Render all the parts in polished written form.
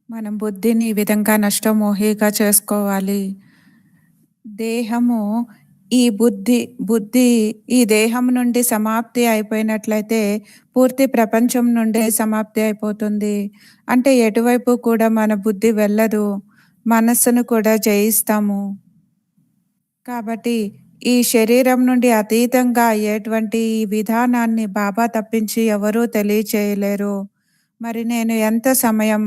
మనం బుద్ధిని ఈ విధంగా నష్టమోహిగా చేసుకోవాలి. దేహము ఈ బుద్ధి బుద్ధి ఈ దేహం నుండి సమాప్తి అయిపోయినట్లయితే పూర్తి ప్రపంచం నుండి సమాప్తి అయిపోతుంది. అంటే ఎటువైపు కూడా మన బుద్ధి వెళ్ళదు. మనస్సును కూడా జయిస్తాము. కాబట్టి ఈ శరీరం నుండి అతీతంగా అయ్యేటువంటి ఈ విధానాన్ని బాబా తప్పించి ఎవరూ తెలియచేయలేరు. మరి నేను ఎంత సమయం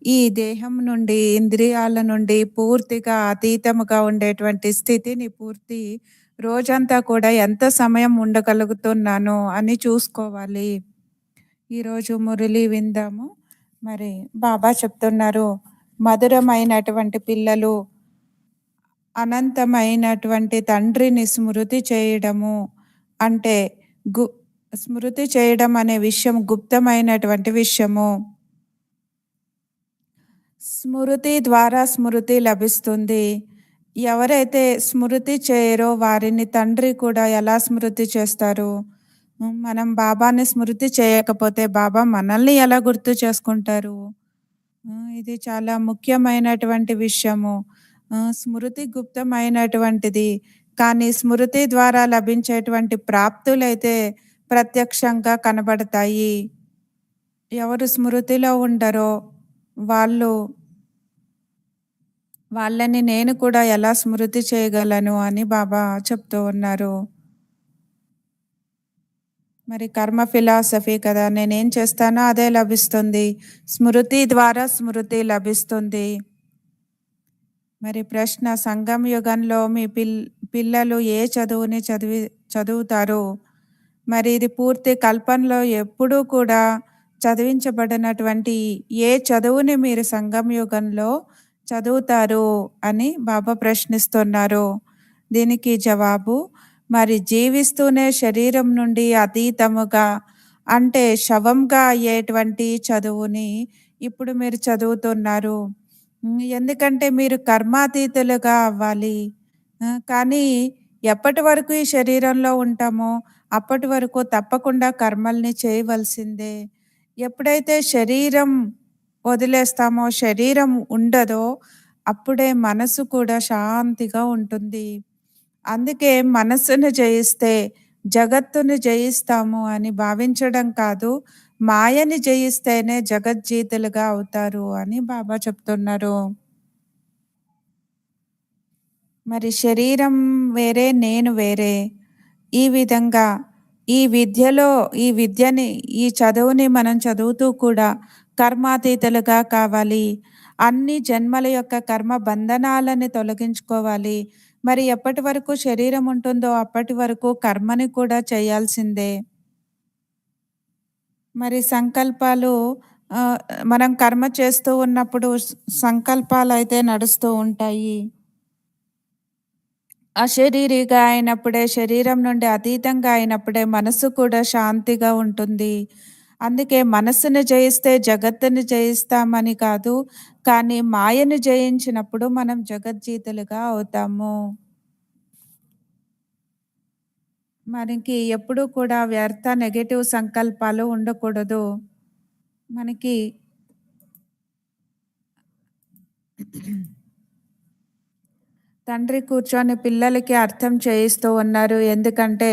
ఈ దేహం నుండి, ఇంద్రియాల నుండి పూర్తిగా అతీతముగా ఉండేటువంటి స్థితిని రోజంతా కూడా ఎంత సమయం ఉండగలుగుతున్నానో అని చూసుకోవాలి. ఈరోజు మురళి విందాము. మరి బాబా చెప్తున్నారు, మధురమైనటువంటి పిల్లలు అనంతమైనటువంటి తండ్రిని స్మృతి చేయడము అంటే గు స్మృతి చేయడం అనే విషయం గుప్తమైనటువంటి విషయము. స్మృతి ద్వారా స్మృతి లభిస్తుంది. ఎవరైతే స్మృతి చేయరో వారిని తండ్రి కూడా ఎలా స్మృతి చేస్తారు? మనం బాబాని స్మృతి చేయకపోతే బాబా మనల్ని ఎలా గుర్తు చేసుకుంటారు? ఇది చాలా ముఖ్యమైనటువంటి విషయము. స్మృతి గుప్తమైనటువంటిది. కానీ స్మృతి ద్వారా లభించేటువంటి ప్రాప్తులైతే ప్రత్యక్షంగా కనబడతాయి. ఎవరు స్మృతిలో ఉండరో వాళ్ళు వాళ్ళని నేను కూడా ఎలా స్మృతి చేయగలను అని బాబా చెప్తూ ఉన్నారు. మరి కర్మ ఫిలాసఫీ కదా! నేనేం చేస్తానో అదే లభిస్తుంది. స్మృతి ద్వారా స్మృతి లభిస్తుంది. మరి ప్రశ్న, సంగం యుగంలో మీ పిల్లలు ఏ చదువుని చదువుతారు? మరి ఇది పూర్తి కల్పనలో ఎప్పుడూ కూడా చదివించబడినటువంటి ఏ చదువుని మీరు సంగం యుగంలో చదువుతారు అని బాబా ప్రశ్నిస్తున్నారు. దీనికి జవాబు, మరి జీవిస్తూనే శరీరం నుండి అతీతముగా అంటే శవంగా అయ్యేటువంటి చదువుని ఇప్పుడు మీరు చదువుతున్నారు. ఎందుకంటే మీరు కర్మాతీతులుగా అవ్వాలి. కానీ ఎప్పటి వరకు ఈ శరీరంలో ఉంటామో అప్పటి వరకు తప్పకుండా కర్మల్ని చేయవలసిందే. ఎప్పుడైతే శరీరం వదిలేస్తామో, శరీరం ఉండదో అప్పుడే మనసు కూడా శాంతిగా ఉంటుంది. అందుకే మనస్సును జయిస్తే జగత్తును జయిస్తాము అని భావించడం కాదు, మాయని జయిస్తేనే జగజ్జీతులుగా అవుతారు అని బాబా చెప్తున్నారు. మరి శరీరం వేరే, నేను వేరే. ఈ విధంగా ఈ విద్యని, ఈ చదువుని మనం చదువుతూ కూడా కర్మాతీతులుగా కావాలి. అన్ని జన్మల యొక్క కర్మ బంధనాలని తొలగించుకోవాలి. మరి ఎప్పటి వరకు శరీరం ఉంటుందో అప్పటి వరకు కర్మని కూడా చేయాల్సిందే. మరి సంకల్పాలు ఆహ్, మనం కర్మ చేస్తూ ఉన్నప్పుడు సంకల్పాలయితే నడుస్తూ ఉంటాయి. అశరీరిగా అయినప్పుడే, శరీరం నుండి అతీతంగా అయినప్పుడే మనసు కూడా శాంతిగా ఉంటుంది. అందుకే మనస్సును జయిస్తే జగత్తుని జయిస్తామని కాదు, కానీ మాయను జయించినప్పుడు మనం జగజ్జీతులుగా అవుతాము. మనకి ఎప్పుడూ కూడా వ్యర్థ నెగెటివ్ సంకల్పాలు ఉండకూడదు. మనకి తండ్రి కూర్చొని పిల్లలకి అర్థం చేయిస్తూ ఉన్నారు. ఎందుకంటే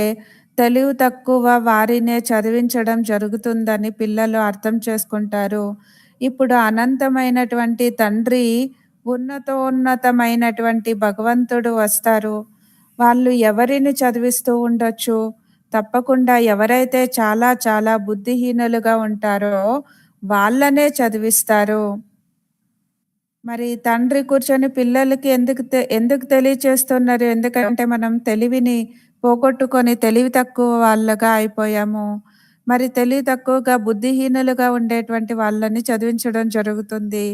తెలివి తక్కువ వారినే చదివించడం జరుగుతుందని పిల్లలు అర్థం చేసుకుంటారు. ఇప్పుడు అనంతమైనటువంటి తండ్రి, ఉన్నతోన్నతమైనటువంటి భగవంతుడు వస్తారు. వాళ్ళు ఎవరిని చదివిస్తూ ఉండొచ్చు? తప్పకుండా ఎవరైతే చాలా చాలా బుద్ధిహీనులుగా ఉంటారో వాళ్ళనే చదివిస్తారు. మరి తండ్రి కూర్చొని పిల్లలకి ఎందుకు తెలియచేస్తున్నారు? ఎందుకంటే మనం తెలివిని పోగొట్టుకొని తెలివి తక్కువ వాళ్ళగా అయిపోయాము. మరి తెలివి తక్కువగా బుద్ధిహీనులుగా ఉండేటువంటి వాళ్ళని చదివించడం జరుగుతుంది.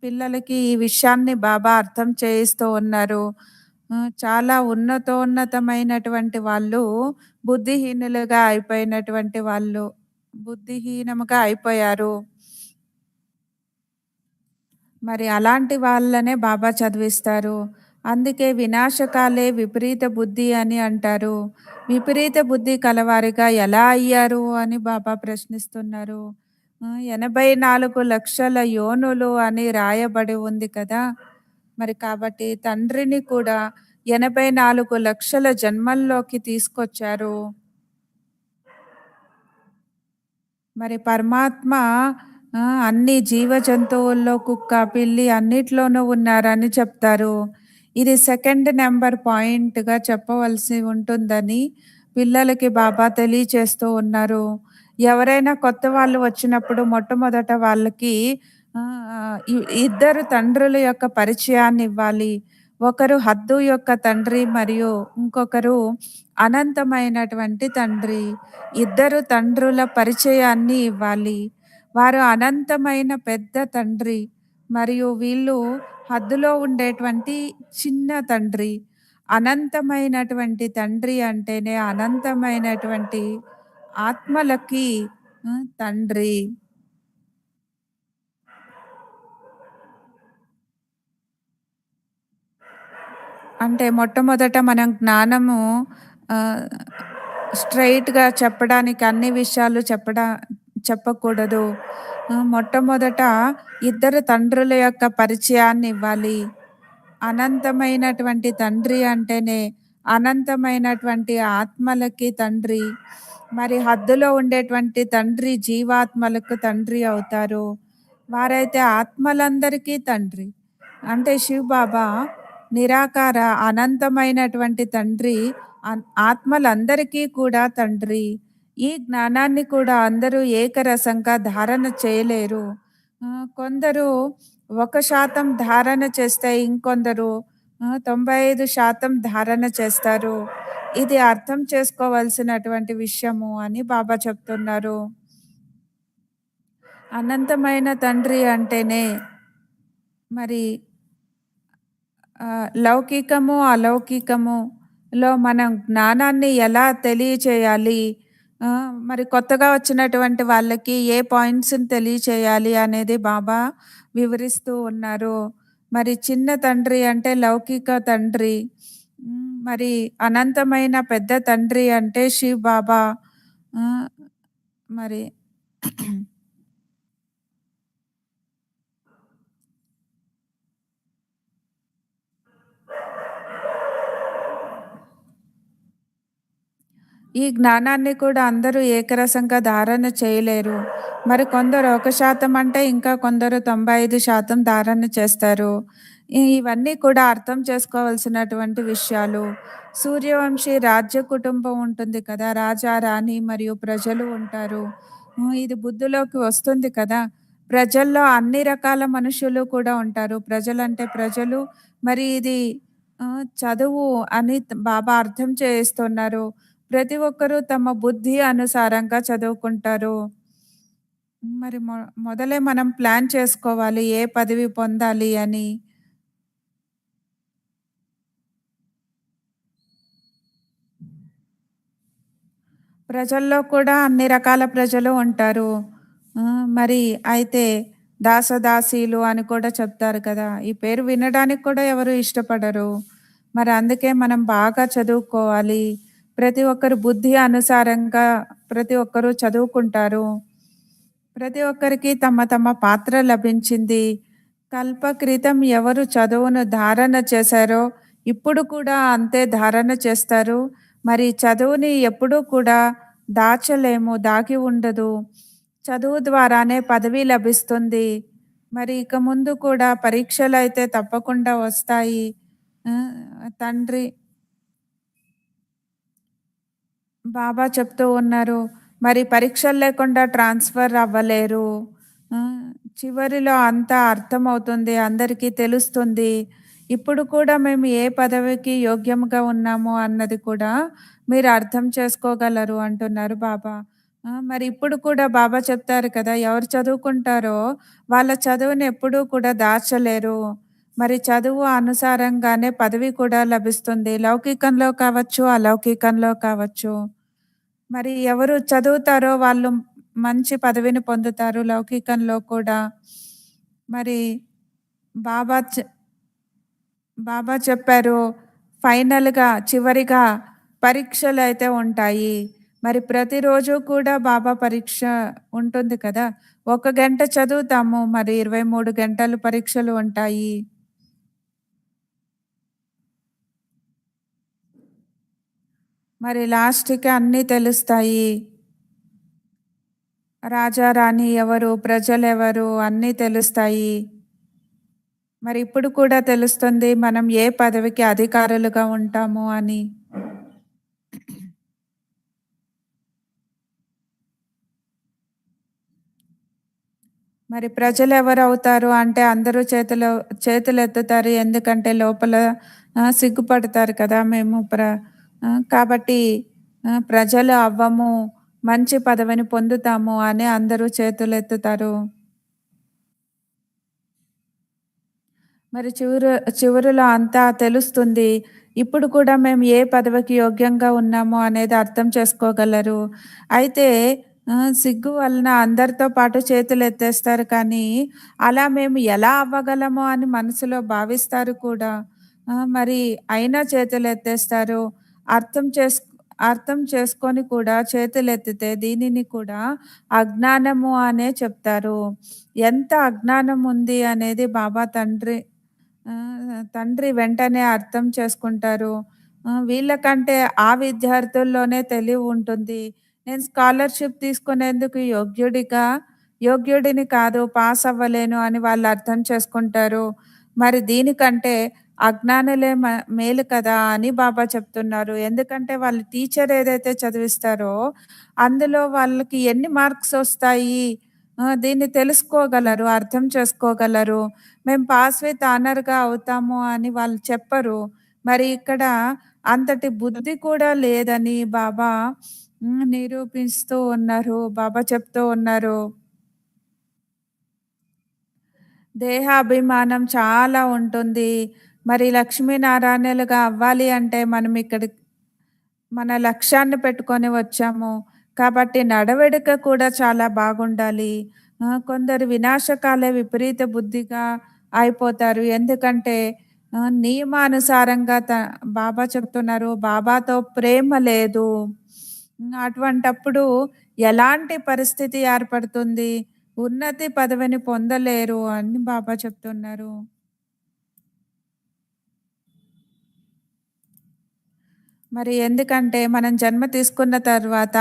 పిల్లలకి ఈ విషయాన్ని బాబా అర్థం చేయిస్తూ ఉన్నారు. చాలా ఉన్నతోన్నతమైనటువంటి వాళ్ళు బుద్ధిహీనులుగా అయిపోయినటువంటి వాళ్ళు బుద్ధిహీనముగా అయిపోయారు. మరి అలాంటి వాళ్ళనే బాబా చదివిస్తారు. అందుకే వినాశకాలే విపరీత బుద్ధి అని అంటారు. విపరీత బుద్ధి కలవారిగా ఎలా అయ్యారు అని బాబా ప్రశ్నిస్తున్నారు. 84,00,000 యోనులు అని రాయబడి ఉంది కదా! మరి కాబట్టి తండ్రిని కూడా 84,00,000 జన్మల్లోకి తీసుకొచ్చారు. మరి పరమాత్మ అన్ని జీవ జంతువుల్లో కుక్క, పిల్లి అన్నిట్లోనూ ఉన్నారని చెప్తారు. ఇది సెకండ్ నంబర్ పాయింట్‌గా చెప్పవలసి ఉంటుందని పిల్లలకి బాబా తెలియచేస్తూ ఉన్నారు. ఎవరైనా కొత్త వాళ్ళు వచ్చినప్పుడు మొట్టమొదట వాళ్ళకి ఇద్దరు తండ్రుల యొక్క పరిచయాన్నివ్వాలి. ఒకరు హద్దు యొక్క తండ్రి మరియు ఇంకొకరు అనంతమైనటువంటి తండ్రి. ఇద్దరు తండ్రుల పరిచయాన్ని ఇవ్వాలి. వారు అనంతమైన పెద్ద తండ్రి మరియు వీళ్ళు హద్దులో ఉండేటువంటి చిన్న తండ్రి. అనంతమైనటువంటి తండ్రి అంటేనే అనంతమైనటువంటి ఆత్మలకి తండ్రి. అంటే మొట్టమొదట మనం జ్ఞానము ఆహ్, స్ట్రెయిట్‌గా చెప్పడానికి అన్ని విషయాలు చెప్పకూడదు. మొట్టమొదట ఇద్దరు తండ్రుల యొక్క పరిచయాన్నివ్వాలి. అనంతమైనటువంటి తండ్రి అంటేనే అనంతమైనటువంటి ఆత్మలకి తండ్రి. మరి హద్దులో ఉండేటువంటి తండ్రి జీవాత్మలకు తండ్రి అవుతారు. వారైతే ఆత్మలందరికీ తండ్రి. అంటే శివ్ బాబా నిరాకార అనంతమైనటువంటి తండ్రి. ఆత్మలందరికీ కూడా తండ్రి. ఈ జ్ఞానాన్ని కూడా అందరూ ఏకరసంగా ధారణ చేయలేరు. కొందరు 1% ధారణ చేస్తే ఇంకొందరు 95% ధారణ చేస్తారు. ఇది అర్థం చేసుకోవాల్సినటువంటి విషయము అని బాబా చెప్తున్నారు. అనంతమైన తండ్రి అంటేనే మరి లౌకికము, అలౌకికములో మనం జ్ఞానాన్ని ఎలా తెలియచేయాలి? మరి కొత్తగా వచ్చినటువంటి వాళ్ళకి ఏ పాయింట్స్‌ని తెలియచేయాలి అనేది బాబా వివరిస్తూ ఉన్నారు. మరి చిన్న తండ్రి అంటే లౌకిక తండ్రి. మరి అనంతమైన పెద్ద తండ్రి అంటే శివ్ బాబా. ఆహ్, మరి ఈ జ్ఞానాన్ని కూడా అందరూ ఏకరసంగా ధారణ చేయలేరు. మరి కొందరు 1% అంటే ఇంకా కొందరు 95% ధారణ చేస్తారు. ఇవన్నీ కూడా అర్థం చేసుకోవాల్సినటువంటి విషయాలు. సూర్యవంశీ రాజ్య కుటుంబం ఉంటుంది కదా! రాజా, రాణి మరియు ప్రజలు ఉంటారు. ఇది బుద్ధిలోకి వస్తుంది కదా! ప్రజల్లో అన్ని రకాల మనుషులు కూడా ఉంటారు. ప్రజలంటే ప్రజలు మరి ఇది చదువు అని బాబా అర్థం చేయిస్తున్నారు. ప్రతి ఒక్కరూ తమ బుద్ధి అనుసారంగా చదువుకుంటారు. మరి మొదలే మనం ప్లాన్ చేసుకోవాలి ఏ పదవి పొందాలి అని. ప్రజల్లో కూడా అన్ని రకాల ప్రజలు ఉంటారు. మరి అయితే దాసదాసీలు అని కూడా చెప్తారు కదా! ఈ పేరు వినడానికి కూడా ఎవరు ఇష్టపడరు. మరి అందుకే మనం బాగా చదువుకోవాలి. ప్రతి ఒక్కరు బుద్ధి అనుసారంగా ప్రతి ఒక్కరు చదువుకుంటారు. ప్రతి ఒక్కరికి తమ తమ పాత్ర లభించింది. కల్పక్రితం ఎవరు చదువును ధారణ చేశారో, ఇప్పుడు కూడా అంతే ధారణ చేస్తారు. మరి చదువుని ఎప్పుడూ కూడా దాచలేము, దాగి ఉండదు. చదువు ద్వారానే పదవి లభిస్తుంది. మరి ఇక ముందు కూడా పరీక్షలైతే తప్పకుండా వస్తాయి. తండ్రి బాబా చెప్తూ ఉన్నారు. మరి పరీక్షలు లేకుండా ట్రాన్స్‌ఫర్ అవ్వలేరు. ఆహ్, చివరిలో అంతా అర్థమవుతుంది. అందరికీ తెలుస్తుంది. ఇప్పుడు కూడా మేము ఏ పదవికి యోగ్యంగా ఉన్నాము అన్నది కూడా మీరు అర్థం చేసుకోగలరు అంటున్నారు బాబా. మరి ఇప్పుడు కూడా బాబా చెప్తారు కదా! ఎవరు చదువుకుంటారో వాళ్ళ చదువుని ఎప్పుడూ కూడా దాచలేరు. మరి చదువు అనుసారంగానే పదవి కూడా లభిస్తుంది. లౌకికంలో కావచ్చు, అలౌకికంలో కావచ్చు. మరి ఎవరు చదువుతారో వాళ్ళు మంచి పదవిని పొందుతారు లౌకికంలో కూడా. మరి బాబా చె బాబా చెప్పారు ఫైనల్‌గా చివరిగా పరీక్షలైతే ఉంటాయి. మరి ప్రతిరోజు కూడా బాబా పరీక్ష ఉంటుంది కదా! ఒక గంట చదువుతాము. మరి 23 గంటలు పరీక్షలు ఉంటాయి. మరి లాస్ట్‌కి అన్నీ తెలుస్తాయి. రాజా, రాణి ఎవరు? ప్రజలెవరు? అన్నీ తెలుస్తాయి. మరి ఇప్పుడు కూడా తెలుస్తుంది మనం ఏ పదవికి అధికారులుగా ఉంటాము అని. మరి ప్రజలెవరవుతారు అంటే అందరూ చేతులెత్తుతారు. ఎందుకంటే లోపల సిగ్గుపడతారు కదా! కాబట్టి ప్రజలు అవ్వము, మంచి పదవిని పొందుతాము అని అందరూ చేతులెత్తుతారు. మరి చివరిలో అంతా తెలుస్తుంది. ఇప్పుడు కూడా మేము ఏ పదవికి యోగ్యంగా ఉన్నామో అనేది అర్థం చేసుకోగలరు. అయితే సిగ్గు వలన అందరితో పాటు చేతులెత్తేస్తారు కానీ, అలా మేము ఎలా అవ్వగలమో అని మనసులో భావిస్తారు కూడా. మరి అయినా చేతులెత్తేస్తారు. అర్థం చేస్ అర్థం చేసుకొని కూడా చేతులెత్తితే దీనిని కూడా అజ్ఞానము అనే చెప్తారు. ఎంత అజ్ఞానం ఉంది అనేది తండ్రి వెంటనే అర్థం చేసుకుంటారు. వీళ్ళకంటే ఆ విద్యార్థుల్లోనే తెలివి ఉంటుంది. నేను స్కాలర్‌షిప్ తీసుకునేందుకు యోగ్యుడిని కాదు, పాస్ అవ్వలేను అని వాళ్ళు అర్థం చేసుకుంటారు. మరి దీనికంటే అజ్ఞానులే మేలు కదా! అని బాబా చెప్తున్నారు. ఎందుకంటే వాళ్ళు టీచర్ ఏదైతే చదివిస్తారో అందులో వాళ్ళకి ఎన్ని మార్క్స్ ఒస్తాయి దీన్ని తెలుసుకోగలరు, అర్థం చేసుకోగలరు. మేము పాస్ విత్ ఆనర్‌గా అవుతాము అని వాళ్ళు చెప్పరు. మరి ఇక్కడ అంతటి బుద్ధి కూడా లేదని బాబా నిరూపిస్తూ ఉన్నారు. బాబా చెప్తూ ఉన్నారు. దేహాభిమానం చాలా ఉంటుంది. మరి లక్ష్మీనారాయణలుగా అవ్వాలి అంటే మనం మన లక్ష్యాన్ని పెట్టుకొని వచ్చాము. కాబట్టి నడవడిక కూడా చాలా బాగుండాలి. కొందరు వినాశకాలే విపరీత బుద్ధిగా అయిపోతారు. ఎందుకంటే నియమానుసారంగా బాబా చెప్తున్నారు, బాబాతో ప్రేమ లేదు. అటువంటప్పుడు ఎలాంటి పరిస్థితి ఏర్పడుతుంది? ఉన్నతి పదవిని పొందలేరు అని బాబా చెప్తున్నారు. మరి ఎందుకంటే మనం జన్మ తీసుకున్న తర్వాత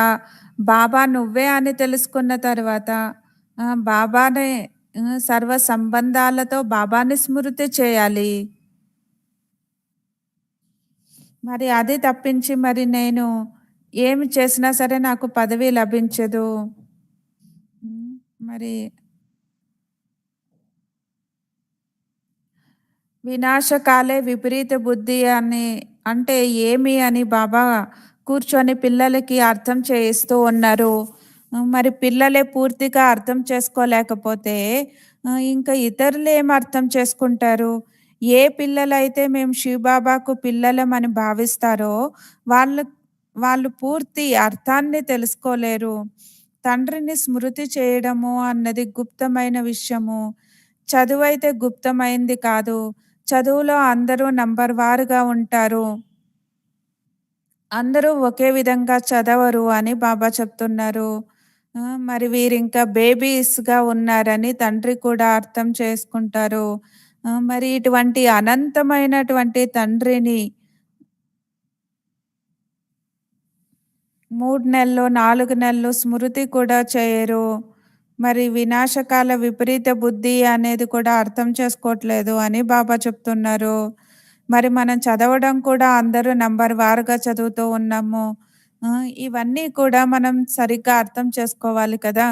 బాబా నువ్వే అని తెలుసుకున్న తర్వాత బాబానే సర్వ సంబంధాలతో బాబాని స్మృతి చేయాలి. మరి అది తప్పించి మరి నేను ఏమి చేసినా సరే నాకు పదవి లభించదు. హ్మ్. మరి వినాశకాలే విపరీత బుద్ధి అని అంటే ఏమి అని బాబా కూర్చొని పిల్లలకి అర్థం చేయిస్తూ ఉన్నారు. మరి పిల్లలే పూర్తిగా అర్థం చేసుకోలేకపోతే ఇంకా ఇతరులేం అర్థం చేసుకుంటారు? ఏ పిల్లలైతే మేము శివబాబాకు పిల్లలమని భావిస్తారో వాళ్ళు వాళ్ళు పూర్తి అర్థాన్ని తెలుసుకోలేరు. తండ్రిని స్మృతి చేయడము అన్నది గుప్తమైన విషయము. చదువైతే గుప్తమైంది కాదు. చదువులో అందరూ నంబర్ వారుగా ఉంటారు. అందరూ ఒకే విధంగా చదవరు అని బాబా చెప్తున్నారు. మరి వీరింకా బేబీస్‌గా ఉన్నారని తండ్రి కూడా అర్థం చేసుకుంటారు. మరి ఇటువంటి అనంతమైనటువంటి తండ్రిని 3 నెలలు, 4 నెలలు స్మృతి కూడా చేయరు. మరి వినాశకాల విపరీత బుద్ధి అనేది కూడా అర్థం చేసుకోవట్లేదు అని బాబా చెప్తున్నారు. మరి మనం చదవడం కూడా అందరూ నంబర్ వారుగా చదువుతూ ఉన్నాము. ఇవన్నీ కూడా మనం సరిగ్గా అర్థం చేసుకోవాలి కదా!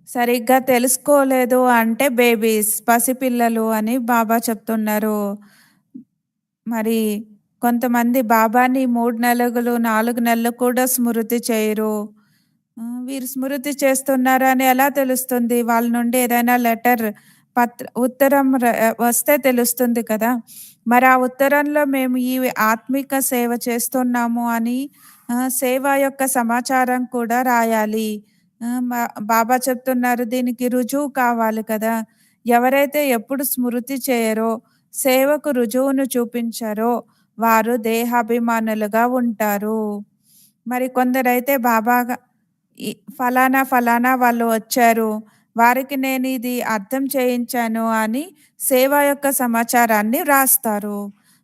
సరిగ్గా తెలుసుకోలేదు అంటే బేబీస్, పసిపిల్లలు అని బాబా చెప్తున్నారు. మరి కొంతమంది బాబాని 3 నెలలు, 4 నెలలు కూడా స్మృతి చేయరు. వీరు స్మృతి చేస్తున్నారని ఎలా తెలుస్తుంది? వాళ్ళ నుండి ఏదైనా ఉత్తరం వస్తే తెలుస్తుంది కదా! మరి ఆ ఉత్తరంలో మేము ఈ ఆత్మిక సేవ చేస్తున్నాము అని సేవ యొక్క సమాచారం కూడా రాయాలి. ఆహ్, బా బాబా చెప్తున్నారు దీనికి రుజువు కావాలి కదా! ఎవరైతే ఎప్పుడు స్మృతి చేయరో, సేవకు రుజువును చూపించరో వారు దేహాభిమానులుగా ఉంటారు. మరి కొందరైతే ఈ ఫలానా, ఫలానా వాళ్ళు వచ్చారు. వారికి నేనిది అర్థం చేయించాను అని సేవ యొక్క సమాచారాన్ని వ్రాస్తారు.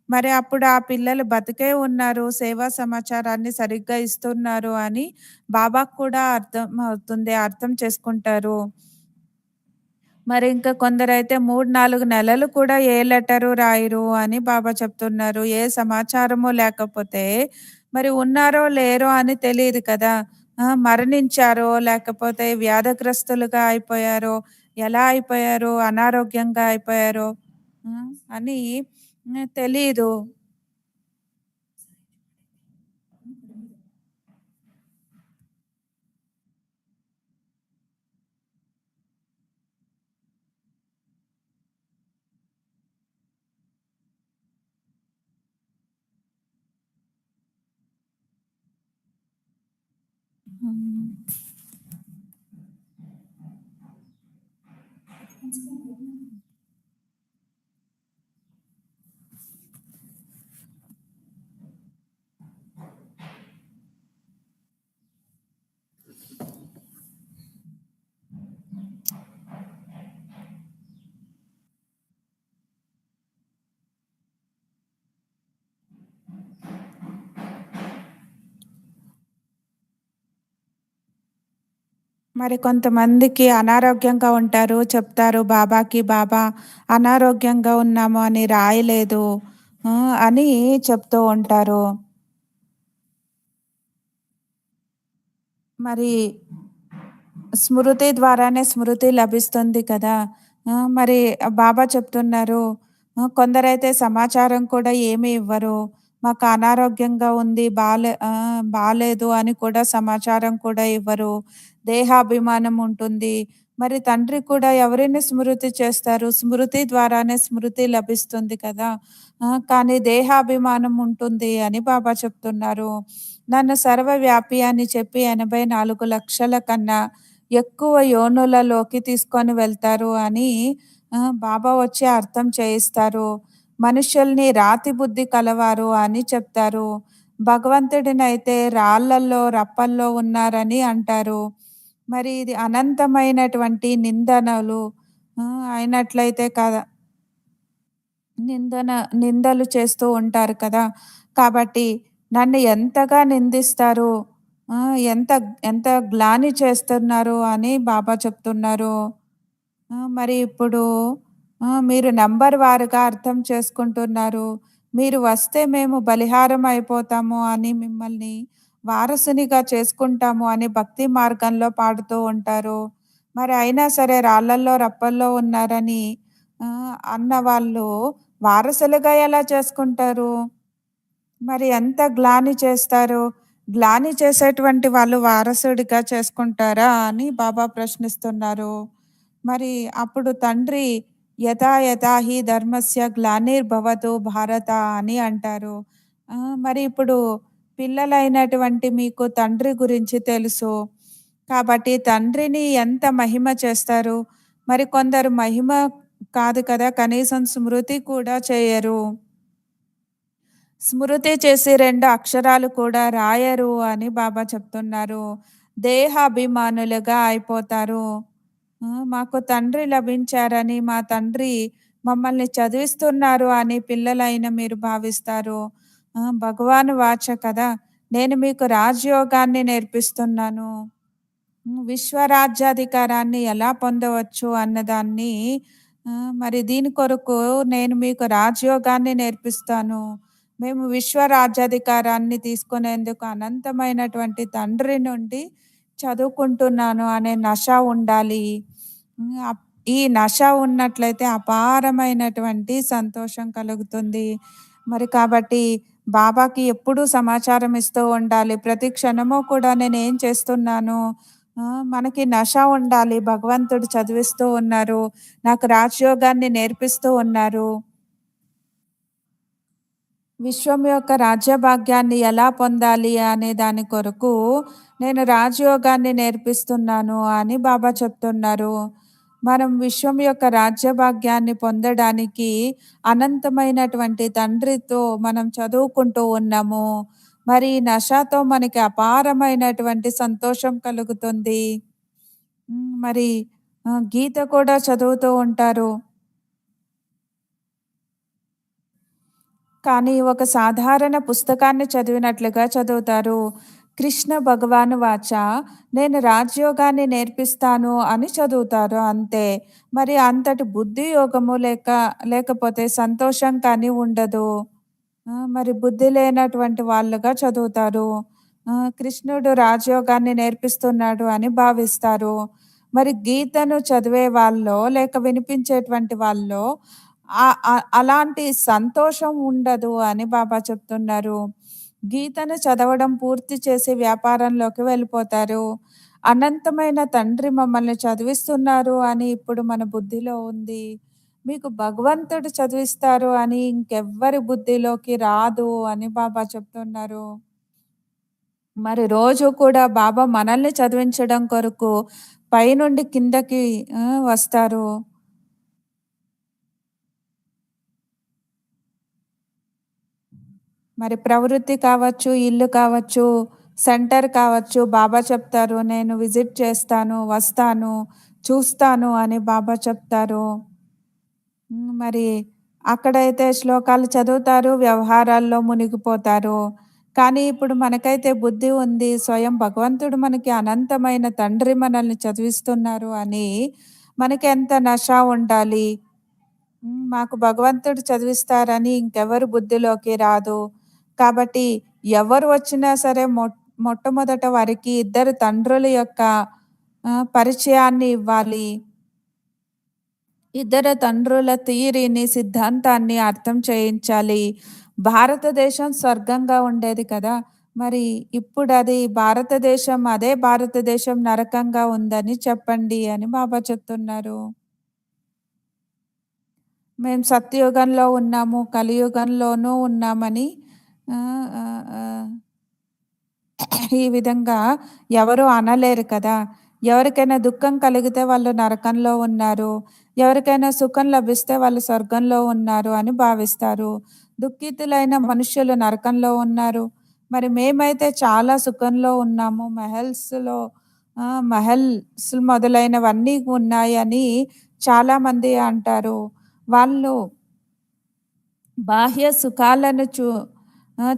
మరి అప్పుడు ఆ పిల్లలు బతికే ఉన్నారు. సేవా సమాచారాన్ని సరిగ్గా ఇస్తున్నారు అని బాబాకు కూడా అర్థం అవుతుంది. అర్థం చేసుకుంటారు. మరి ఇంకా కొందరైతే 3, 4 నెలలు కూడా ఏ లెటరు రాయరు అని బాబా చెప్తున్నారు. ఏ సమాచారము లేకపోతే మరి ఉన్నారో లేరో అని తెలీదు కదా! మరణించారో లేకపోతే వ్యాధగ్రస్తులుగా అయిపోయారో, ఎలా అయిపోయారో, అనారోగ్యంగా అయిపోయారో అని తెలీదు. హ్మ్. మరి కొంతమందికి అనారోగ్యంగా ఉంటారు. చెప్తారు బాబాకి, "బాబా అనారోగ్యంగా ఉన్నాము" అని రాయలేదు అని చెప్తూ ఉంటారు. మరి స్మృతి ద్వారానే స్మృతి లభిస్తుంది కదా! మరి బాబా చెప్తున్నారు, కొందరైతే సమాచారం కూడా ఏమి ఇవ్వరు. మాకు అనారోగ్యంగా ఉంది, బాలేదు అని కూడా సమాచారం కూడా ఇవ్వరు. దేహాభిమానం ఉంటుంది. మరి తండ్రి కూడా ఎవరిని స్మృతి చేస్తారు? స్మృతి ద్వారానే స్మృతి లభిస్తుంది కదా! కానీ దేహాభిమానం ఉంటుంది అని బాబా చెప్తున్నారు. నన్ను సర్వవ్యాపి అని చెప్పి 84,00,000 కన్నా ఎక్కువ యోనులలోకి తీసుకొని వెళ్తారు అని బాబా వచ్చి అర్థం చేయిస్తారు. మనుషుల్ని రాతి బుద్ధి కలవారు అని చెప్తారు. భగవంతుడినైతే రాళ్ళల్లో, రప్పల్లో ఉన్నారని అంటారు. మరి ఇది అనంతమైనటువంటి నిందనలు అయినట్లయితే కదా! నిందన నిందలు చేస్తూ ఉంటారు కదా! కాబట్టి నన్ను ఎంతగా నిందిస్తారు, ఎంత ఎంత గ్లాని చేస్తున్నారు అని బాబా చెప్తున్నారు. మరి ఇప్పుడు మీరు నంబర్ వారుగా అర్థం చేసుకుంటున్నారు. మీరు వస్తే మేము బలిహారం అయిపోతాము అని మిమ్మల్ని వారసునిగా చేసుకుంటాము అని భక్తి మార్గంలో పాడుతూ ఉంటారు. మరి అయినా సరే రాళ్ళల్లో, రప్పల్లో ఉన్నారని అన్నవాళ్ళు వారసులుగా ఎలా చేసుకుంటారు? మరి ఎంత గ్లాని చేస్తారు? గ్లాని చేసేటువంటి వాళ్ళు వారసుడిగా చేసుకుంటారా అని బాబా ప్రశ్నిస్తున్నారు. మరి అప్పుడు తండ్రి యథా యథా హి ధర్మస్య గ్లానిర్భవతు భారత అని అంటారు. మరి ఇప్పుడు పిల్లలైనటువంటి మీకు తండ్రి గురించి తెలుసు. కాబట్టి తండ్రిని ఎంత మహిమ చేస్తారు. మరి కొందరు మహిమ కాదు కదా! కనీసం స్మృతి కూడా చేయరు. స్మృతి చేసి 2 అక్షరాలు కూడా రాయరు అని బాబా చెప్తున్నారు. దేహాభిమానులుగా అయిపోతారు. మాకు తండ్రి లభించారని, మా తండ్రి మమ్మల్ని చదివిస్తున్నారు అని పిల్లలైన మీరు భావిస్తారు. భగవాను వాచ కదా! నేను మీకు రాజయోగాన్ని నేర్పిస్తున్నాను. విశ్వరాజ్యాధికారాన్ని ఎలా పొందవచ్చు అన్నదాన్ని మరి దీని కొరకు నేను మీకు రాజయోగాన్ని నేర్పిస్తాను. మేము విశ్వరాజ్యాధికారాన్ని తీసుకునేందుకు అనంతమైనటువంటి తండ్రి నుండి చదువుకుంటున్నాను అనే నష ఉండాలి. హ్మ్. ఈ నష ఉన్నట్లయితే అపారమైనటువంటి సంతోషం కలుగుతుంది. మరి కాబట్టి బాబాకి ఎప్పుడూ సమాచారం ఇస్తూ ఉండాలి. ప్రతి క్షణము కూడా నేనేం చేస్తున్నాను, మనకి నష ఉండాలి. భగవంతుడు చదివిస్తూ ఉన్నారు. నాకు రాజయోగాన్ని నేర్పిస్తూ ఉన్నారు. విశ్వం యొక్క రాజ్యభాగ్యాన్ని ఎలా పొందాలి అనే దాని కొరకు నేను రాజయోగాన్ని నేర్పిస్తున్నాను అని బాబా చెప్తున్నారు. మనం విశ్వం యొక్క రాజ్యభాగ్యాన్ని పొందడానికి అనంతమైనటువంటి తండ్రితో మనం చదువుకుంటూ ఉన్నాము. మరి ఈ నషతో మనకి అపారమైనటువంటి సంతోషం కలుగుతుంది. మరి గీత కూడా చదువుతూ ఉంటారు. కానీ ఒక సాధారణ పుస్తకాన్ని చదివినట్లుగా చదువుతారు. కృష్ణ భగవాను వాచ నేను రాజయోగాన్ని నేర్పిస్తాను అని చదువుతారు అంతే. మరి అంతటి బుద్ధి యోగము లేకపోతే సంతోషం కానీ ఉండదు. మరి బుద్ధి లేనటువంటి వాళ్ళుగా చదువుతారు. కృష్ణుడు రాజయోగాన్ని నేర్పిస్తున్నాడు అని భావిస్తారు. మరి గీతను చదివే వాళ్ళో, లేక వినిపించేటువంటి వాళ్ళో అలాంటి సంతోషం ఉండదు అని బాబా చెప్తున్నారు. గీతను చదవడం పూర్తి చేసి వ్యాపారంలోకి వెళ్ళిపోతారు. అనంతమైన తండ్రి మమ్మల్ని చదివిస్తున్నారు అని ఇప్పుడు మన బుద్ధిలో ఉంది. మీకు భగవంతుడు చదివిస్తారు అని ఇంకెవ్వరి బుద్ధిలోకి రాదు అని బాబా చెప్తున్నారు. మరి రోజు కూడా బాబా మనల్ని చదివించడం కొరకు పైనుండి కిందకి వస్తారు. మరి ప్రవృత్తి కావచ్చు, ఇల్లు కావచ్చు, సెంటర్ కావచ్చు, బాబా చెప్తారు నేను విజిట్ చేస్తాను, వస్తాను, చూస్తాను అని బాబా చెప్తారు. మరి అక్కడైతే శ్లోకాలు చదువుతారు, వ్యవహారాల్లో మునిగిపోతారు. కానీ ఇప్పుడు మనకైతే బుద్ధి ఉంది. స్వయం భగవంతుడు మనకి అనంతమైన తండ్రి మనల్ని చదివిస్తున్నారు అని మనకెంత నష ఉండాలి. మాకు భగవంతుడు చదివిస్తారని ఇంకెవరు బుద్ధిలోకి రాదు. కాబట్టి ఎవరు వచ్చినా సరే మొట్టమొదట వారికి ఇద్దరు తండ్రుల యొక్క పరిచయాన్ని ఇవ్వాలి. ఇద్దరు తండ్రుల థియరీని, సిద్ధాంతాన్ని అర్థం చేయించాలి. భారతదేశం స్వర్గంగా ఉండేది కదా! మరి ఇప్పుడది భారతదేశం అదే భారతదేశం నరకంగా ఉందని చెప్పండి అని బాబా చెప్తున్నారు. మేము సత్యయుగంలో ఉన్నాము, కలియుగంలోనూ ఉన్నామని ఆహ్, ఆహ్, ఆహ్, ఈ విధంగా ఎవరు అనలేరు కదా! ఎవరికైనా దుఃఖం కలిగితే వాళ్ళు నరకంలో ఉన్నారు. ఎవరికైనా సుఖం లభిస్తే వాళ్ళు స్వర్గంలో ఉన్నారు అని భావిస్తారు. దుఃఖితులైన మనుష్యులు నరకంలో ఉన్నారు. మరి మేమైతే చాలా సుఖంలో ఉన్నాము. మహల్స్ మొదలైనవన్నీ ఉన్నాయని చాలామంది అంటారు. వాళ్ళు బాహ్య సుఖాలను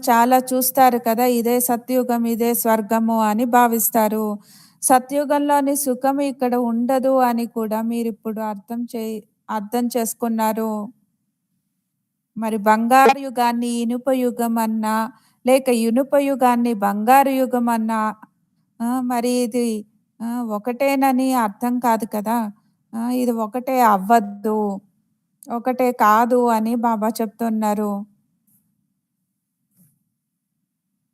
చాలా చూస్తారు కదా! ఇదే సత్యుగం, ఇదే స్వర్గము అని భావిస్తారు. సత్యుగంలోని సుఖం ఇక్కడ ఉండదు అని కూడా మీరిప్పుడు అర్థం చేసుకున్నారు. మరి బంగారు యుగాన్ని ఇనుప యుగం అన్నా, లేక ఇనుప యుగాన్ని బంగారు యుగం అన్నా మరి ఇది ఒకటేనని అర్థం కాదు కదా! ఇది ఒకటే అవ్వద్దు. ఒకటే కాదు అని బాబా చెప్తున్నారు.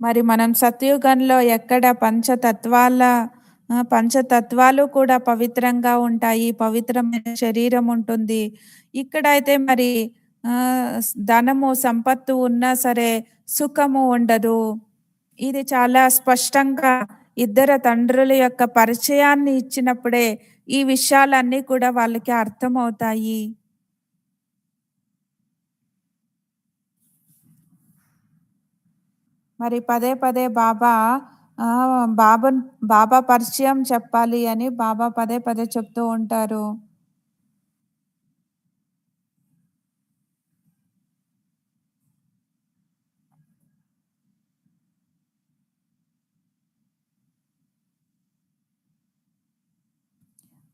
మరి మనం సత్యుగంలో ఎక్కడ పంచతత్వాలు కూడా పవిత్రంగా ఉంటాయి. పవిత్రమైన శరీరం ఉంటుంది. ఇక్కడైతే మరి ధనము, సంపత్తు ఉన్నా సరే సుఖము ఉండదు. ఇది చాలా స్పష్టంగా ఇద్దరు తండ్రుల యొక్క పరిచయాన్ని ఇచ్చినప్పుడే ఈ విషయాలన్నీ కూడా వాళ్ళకి అర్థమవుతాయి. మరి పదే పదే బాబా పరిచయం చెప్పాలి అని బాబా పదే పదే చెప్తూ ఉంటారు.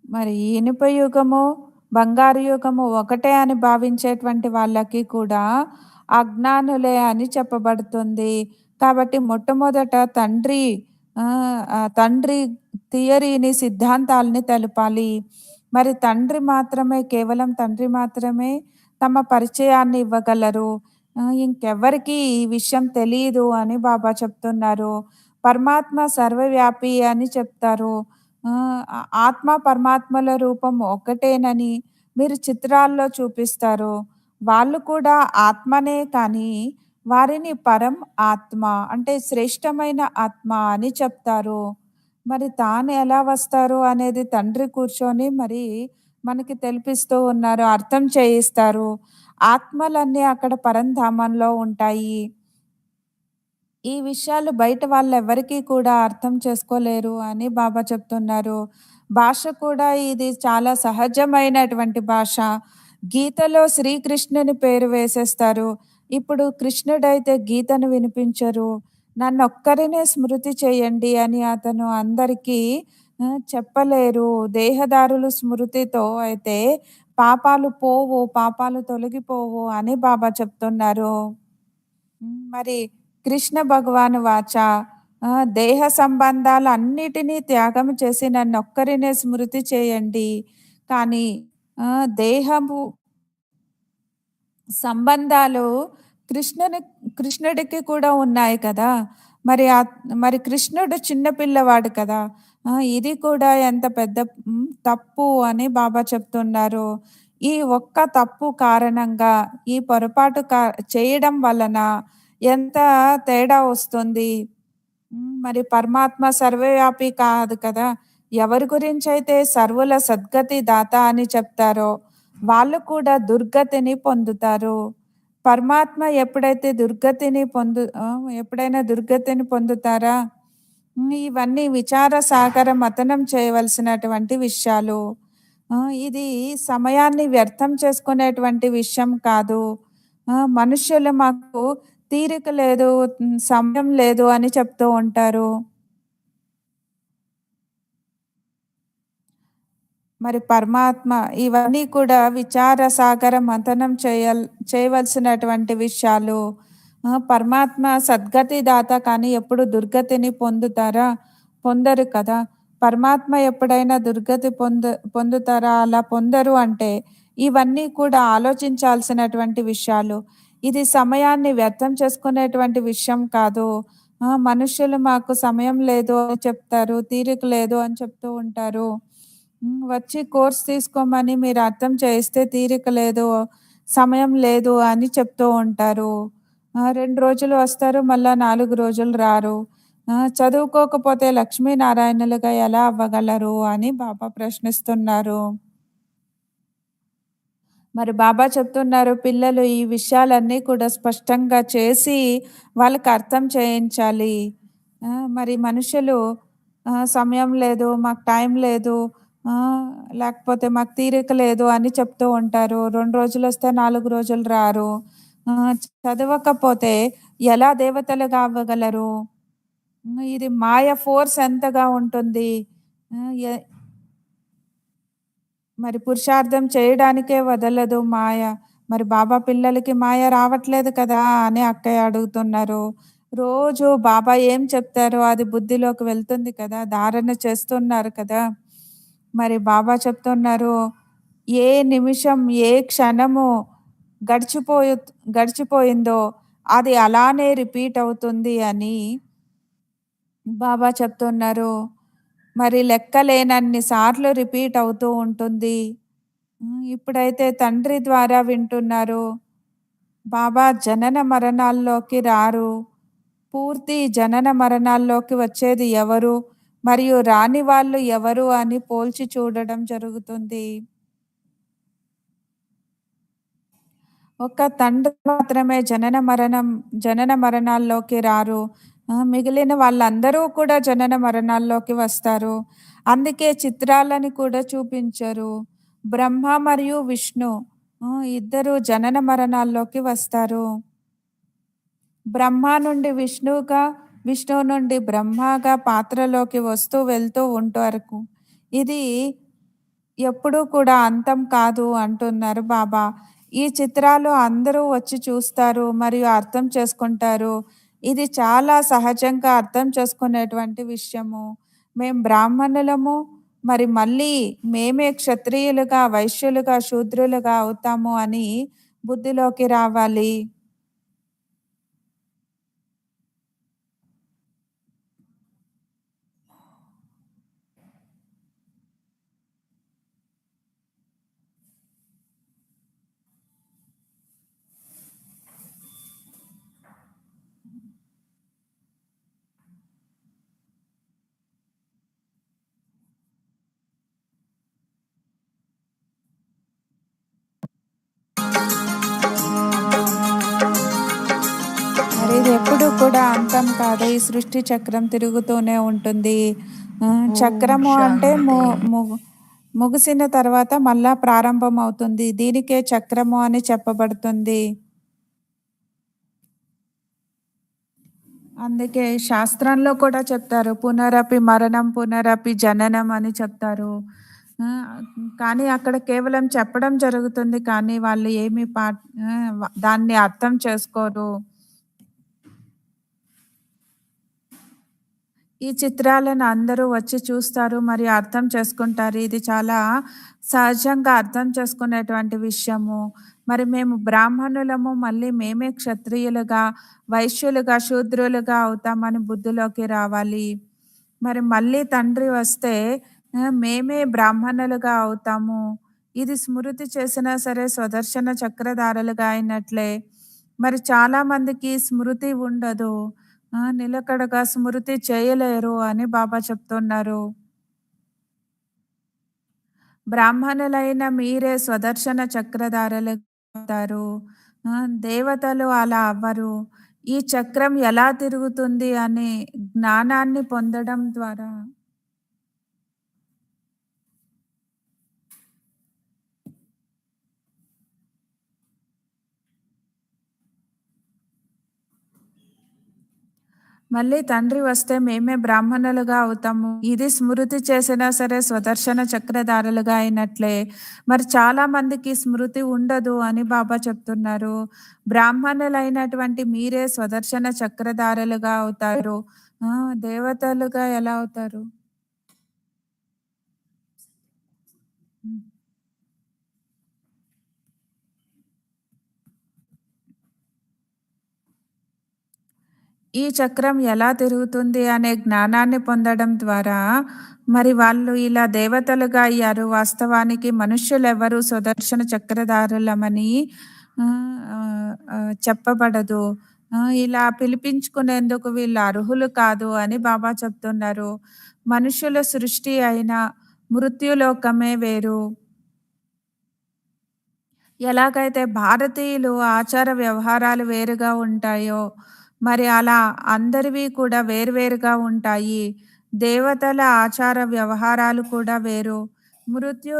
మరి ఇనుప యుగము, బంగారు యుగము ఒకటే అని భావించేటువంటి వాళ్ళకి కూడా అజ్ఞానులే అని చెప్పబడుతుంది. కాబట్టి మొట్టమొదట తండ్రి థియరీని, సిద్ధాంతాల్ని తెలపాలి. మరి కేవలం తండ్రి మాత్రమే తమ పరిచయాన్ని ఇవ్వగలరు. ఇంకెవ్వరికీ ఈ విషయం తెలీదు అని బాబా చెప్తున్నారు. పరమాత్మ సర్వవ్యాపి అని చెప్తారు. ఆత్మ, పరమాత్మల రూపం ఒకటేనని మీరు చిత్రాల్లో చూపిస్తారు. వాళ్ళు కూడా ఆత్మనే కానీ, వారిని పరం ఆత్మ అంటే శ్రేష్టమైన ఆత్మ అని చెప్తారు. మరి తాను ఎలా వస్తారు అనేది తండ్రి కూర్చొని మరి మనకి తెలిపిస్తూ ఉన్నారు. అర్థం చేయిస్తారు. ఆత్మలన్నీ అక్కడ పరంధామంలో ఉంటాయి. ఈ విషయాలు బయట వాళ్ళెవ్వరికీ కూడా అర్థం చేసుకోలేరు అని బాబా చెప్తున్నారు. భాష కూడా ఇది చాలా సహజమైనటువంటి భాష. గీతలో శ్రీకృష్ణుని పేరు వేసేస్తారు. ఇప్పుడు కృష్ణుడైతే గీతను వినిపించరు. నన్నొక్కరినే స్మృతి చేయండి అని అతను అందరికీ చెప్పలేరు. దేహదారులు స్మృతితో అయితే పాపాలు పోవు, పాపాలు తొలగిపోవు అని బాబా చెప్తున్నారు. మరి కృష్ణ భగవాను వాచ దేహ సంబంధాలన్నిటినీ త్యాగం చేసి నన్నొక్కరినే స్మృతి చేయండి. కానీ దేహము సంబంధాలు కృష్ణుని కృష్ణుడికి కూడా ఉన్నాయి కదా! మరి మరి కృష్ణుడు చిన్న పిల్లవాడు కదా! ఇది కూడా ఎంత పెద్ద తప్పు అని బాబా చెప్తున్నారు. ఈ ఒక్క తప్పు కారణంగా ఈ పొరపాటు చేయడం వలన ఎంత తేడా వస్తుంది. మరి పరమాత్మ సర్వవ్యాపి కాదు కదా! ఎవరి గురించైతే సర్వుల సద్గతి దాత అని చెప్తారో, వాళ్ళు కూడా దుర్గతిని పొందుతారు. పరమాత్మ ఎప్పుడైనా దుర్గతిని పొందుతారా? ఇవన్నీ విచార సాగర మథనం చేయవలసినటువంటి విషయాలు. ఇది సమయాన్ని వ్యర్థం చేసుకునేటువంటి విషయం కాదు. మనుష్యులు మాకు తీరిక లేదు, సమయం లేదు అని చెప్తూ ఉంటారు. మరి పరమాత్మ ఇవన్నీ కూడా విచార సాగర మంథనం చేయవలసినటువంటి విషయాలు. పరమాత్మ సద్గతి దాత కానీ ఎప్పుడు దుర్గతిని పొందుతారా? పొందరు కదా! పరమాత్మ ఎప్పుడైనా దుర్గతి పొందుతారా? అలా పొందరు అంటే ఇవన్నీ కూడా ఆలోచించాల్సినటువంటి విషయాలు. ఇది సమయాన్ని వ్యర్థం చేసుకునేటువంటి విషయం కాదు. మనుష్యులు మాకు సమయం లేదు అని చెప్తారు. తీరిక లేదు అని చెప్తూ ఉంటారు. వచ్చి కోర్స్ తీసుకోమని మీరు అర్థం చేయిస్తే తీరిక లేదు, సమయం లేదు అని చెప్తూ ఉంటారు. 2 రోజులు వస్తారు, మళ్ళా 4 రోజులు రారు. చదువుకోకపోతే లక్ష్మీనారాయణులుగా ఎలా అవ్వగలరు అని బాబా ప్రశ్నిస్తున్నారు. మరి బాబా చెప్తున్నారు, పిల్లలు ఈ విషయాలన్నీ కూడా స్పష్టంగా చేసి వాళ్ళకి అర్థం చేయించాలి. మరి మనుషులు సమయం లేదు, మాకు టైం లేదు, లేకపోతే మాకు తీరిక లేదు అని చెప్తూ ఉంటారు. 2 రోజులొస్తే 4 రోజులు రారు. చదవకపోతే ఎలా దేవతలుగా అవ్వగలరు? ఇది మాయ ఫోర్స్ ఎంతగా ఉంటుంది. ఆహ్, ఎ మరి పురుషార్థం చేయడానికే వదలదు మాయ. మరి బాబా పిల్లలకి మాయ రావట్లేదు కదా! అని అక్కయ్య అడుగుతున్నారు. రోజు బాబా ఏం చెప్తారో అది బుద్ధిలోకి వెళ్తుంది కదా! ధారణ చేస్తున్నారు కదా! మరి బాబా చెప్తున్నారు, ఏ నిమిషం, ఏ క్షణము గడిచిపోయు గడిచిపోయిందో అది అలానే రిపీట్ అవుతుంది అని బాబా చెప్తున్నారు. మరి లెక్కలేనన్ని సార్లు రిపీట్ అవుతూ ఉంటుంది. ఇప్పుడైతే తండ్రి ద్వారా వింటున్నారు. బాబా జనన మరణాల్లోకి రారు. పూర్తి జనన మరణాల్లోకి వచ్చేది ఎవరు? మరియు రాని వాళ్ళు ఎవరు అని పోల్చి చూడడం జరుగుతుంది. ఒక్క తండ్రి మాత్రమే జనన మరణాల్లోకి రారు. మిగిలిన వాళ్ళందరూ కూడా జనన మరణాల్లోకి వస్తారు. అందుకే చిత్రాలని కూడా చూపించరు. బ్రహ్మ మరియు విష్ణు ఇద్దరు జనన మరణాల్లోకి వస్తారు. బ్రహ్మ నుండి విష్ణువుగా, విష్ణువు నుండి బ్రహ్మగా పాత్రలోకి వస్తూ వెళ్తూ ఉంటారు. ఇది ఎప్పుడూ కూడా అంతం కాదు అంటున్నారు బాబా. ఈ చిత్రాలు అందరూ వచ్చి చూస్తారు మరియు అర్థం చేసుకుంటారు. ఇది చాలా సహజంగా అర్థం చేసుకునేటువంటి విషయము. మేం బ్రాహ్మణులము, మరి మళ్ళీ మేమే క్షత్రియులుగా, వైశ్యులుగా, శూద్రులుగా అవుతాము అని బుద్ధిలోకి రావాలి. ఎప్పుడు కూడా అంతం కాదు. ఈ సృష్టి చక్రం తిరుగుతూనే ఉంటుంది. ఓం చక్రము అంటే శాంతి. ముగిసిన తర్వాత మళ్ళా ప్రారంభమవుతుంది. దీనికే చక్రము అని చెప్పబడుతుంది. అందుకే శాస్త్రంలో కూడా చెప్తారు. పునరపి మరణం, పునరపి జననం అని చెప్తారు. కానీ అక్కడ కేవలం చెప్పడం జరుగుతుంది. కానీ వాళ్ళు ఏమి దాన్ని అర్థం చేసుకోరు. ఈ చిత్రాలను అందరూ వచ్చి చూస్తారు మరియు అర్థం చేసుకుంటారు. ఇది చాలా సహజంగా అర్థం చేసుకునేటువంటి విషయము. మరి మేము బ్రాహ్మణులము, మళ్ళీ మేమే క్షత్రియులుగా, వైశ్యులుగా, శూద్రులుగా అవుతామని బుద్ధిలోకి రావాలి. మరి మళ్ళీ తండ్రి వస్తే మేమే బ్రాహ్మణులుగా అవుతాము. ఇది స్మృతి చేసినా సరే స్వదర్శన చక్రధారులుగా అయినట్లే. మరి చాలామందికి స్మృతి ఉండదు. నిలకడగా స్మృతి చేయలేరు అని బాబా చెప్తున్నారు. బ్రాహ్మణులైన మీరే స్వదర్శన చక్రధారులు అవుతారు. దేవతలు అలా అవ్వరు. ఈ చక్రం ఎలా తిరుగుతుంది అనే జ్ఞానాన్ని పొందడం ద్వారా మళ్ళీ తండ్రి వస్తే మేమే బ్రాహ్మణులుగా అవుతాము. ఇది స్మృతి చేసినా సరే స్వదర్శన చక్రధారులుగా అయినట్లే. మరి చాలా మందికి స్మృతి ఉండదు అని బాబా చెప్తున్నారు. బ్రాహ్మణులైనటువంటి మీరే స్వదర్శన చక్రధారులుగా అవుతారు. దేవతలుగా ఎలా అవుతారు? హ్మ్. ఈ చక్రం ఎలా తిరుగుతుంది అనే జ్ఞానాన్ని పొందడం ద్వారా మరి వాళ్ళు ఇలా దేవతలుగా అయ్యారు. వాస్తవానికి మనుష్యులెవరు సుదర్శన చక్రధారులమని చెప్పబడదు. ఇలా పిలిపించుకునేందుకు వీళ్ళు అర్హులు కాదు అని బాబా చెప్తున్నారు. మనుషుల సృష్టి అయిన మృత్యులోకమే వేరు. ఎలాగైతే భారతీయులు ఆచార వ్యవహారాలు వేరుగా ఉంటాయో, మరి అలా అందరివి కూడా వేరువేరుగా ఉంటాయి. దేవతల ఆచార వ్యవహారాలు కూడా వేరు. మృత్యు